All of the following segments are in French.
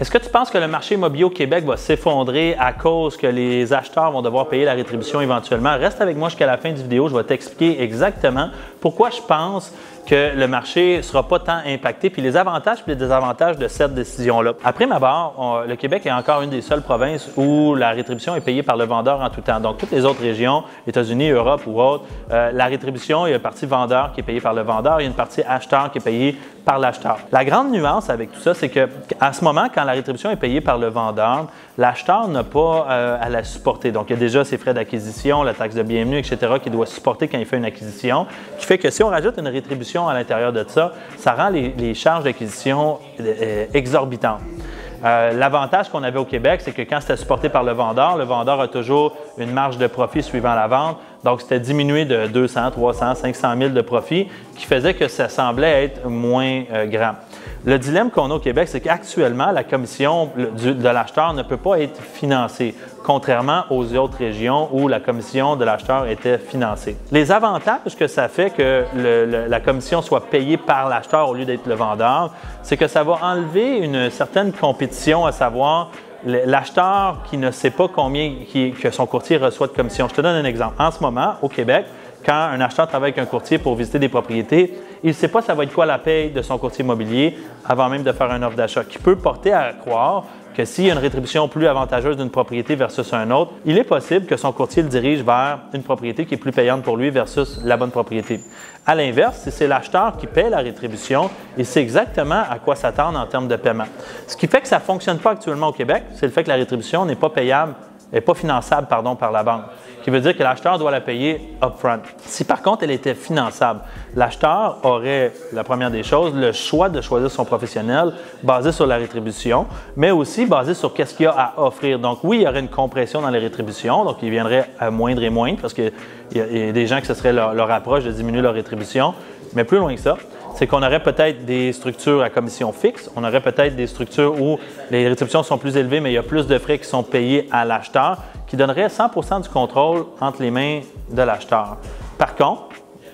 Est-ce que tu penses que le marché immobilier au Québec va s'effondrer à cause que les acheteurs vont devoir payer la rétribution éventuellement? Reste avec moi jusqu'à la fin du vidéo, je vais t'expliquer exactement pourquoi je pense que le marché ne sera pas tant impacté, puis les avantages et les désavantages de cette décision-là. Après ma barre, le Québec est encore une des seules provinces où la rétribution est payée par le vendeur en tout temps. Donc, toutes les autres régions, États-Unis, Europe ou autres, la rétribution, il y a une partie vendeur qui est payée par le vendeur, il y a une partie acheteur qui est payée par l'acheteur. La grande nuance avec tout ça, c'est qu'à ce moment, quand la rétribution est payée par le vendeur, l'acheteur n'a pas à la supporter. Donc, il y a déjà ses frais d'acquisition, la taxe de bienvenue, etc., qu'il doit supporter quand il fait une acquisition, qui fait que si on rajoute une rétribution à l'intérieur de ça, ça rend les charges d'acquisition exorbitantes. L'avantage qu'on avait au Québec, c'est que quand c'était supporté par le vendeur a toujours une marge de profit suivant la vente. Donc, c'était diminué de 200, 300, 500 000 de profit, qui faisait que ça semblait être moins grand. Le dilemme qu'on a au Québec, c'est qu'actuellement, la commission de l'acheteur ne peut pas être financée, contrairement aux autres régions où la commission de l'acheteur était financée. Les avantages que ça fait que la commission soit payée par l'acheteur au lieu d'être le vendeur, c'est que ça va enlever une certaine compétition, à savoir l'acheteur qui ne sait pas combien que son courtier reçoit de commission. Je te donne un exemple. En ce moment, au Québec, quand un acheteur travaille avec un courtier pour visiter des propriétés, il ne sait pas ça va être quoi la paye de son courtier immobilier avant même de faire une offre d'achat, qui peut porter à croire que s'il y a une rétribution plus avantageuse d'une propriété versus un autre, il est possible que son courtier le dirige vers une propriété qui est plus payante pour lui versus la bonne propriété. À l'inverse, si c'est l'acheteur qui paie la rétribution, il sait exactement à quoi s'attendre en termes de paiement. Ce qui fait que ça ne fonctionne pas actuellement au Québec, c'est le fait que la rétribution n'est pas payable, n'est pas finançable par la banque, qui veut dire que l'acheteur doit la payer upfront. Si par contre elle était finançable, l'acheteur aurait, la première des choses, le choix de choisir son professionnel basé sur la rétribution, mais aussi basé sur qu'est-ce qu'il y a à offrir. Donc oui, il y aurait une compression dans les rétributions, donc il viendrait à moindre et moindre, parce qu'il y a des gens que ce serait leur approche de diminuer leur rétribution, mais plus loin que ça, c'est qu'on aurait peut-être des structures à commission fixe, on aurait peut-être des structures où les rétributions sont plus élevées, mais il y a plus de frais qui sont payés à l'acheteur, qui donnerait 100% du contrôle entre les mains de l'acheteur. Par contre,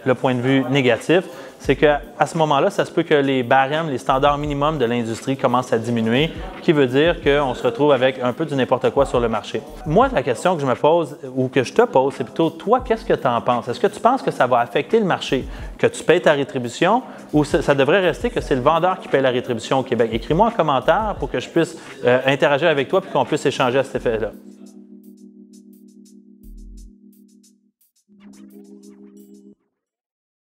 le point de vue négatif, c'est qu'à ce moment-là, ça se peut que les barèmes, les standards minimums de l'industrie commencent à diminuer, qui veut dire qu'on se retrouve avec un peu du n'importe quoi sur le marché. Moi, la question que je me pose, ou que je te pose, c'est plutôt, toi, qu'est-ce que tu en penses? Est-ce que tu penses que ça va affecter le marché, que tu payes ta rétribution, ou ça devrait rester que c'est le vendeur qui paye la rétribution au Québec? Écris-moi en commentaire pour que je puisse interagir avec toi et qu'on puisse échanger à cet effet-là.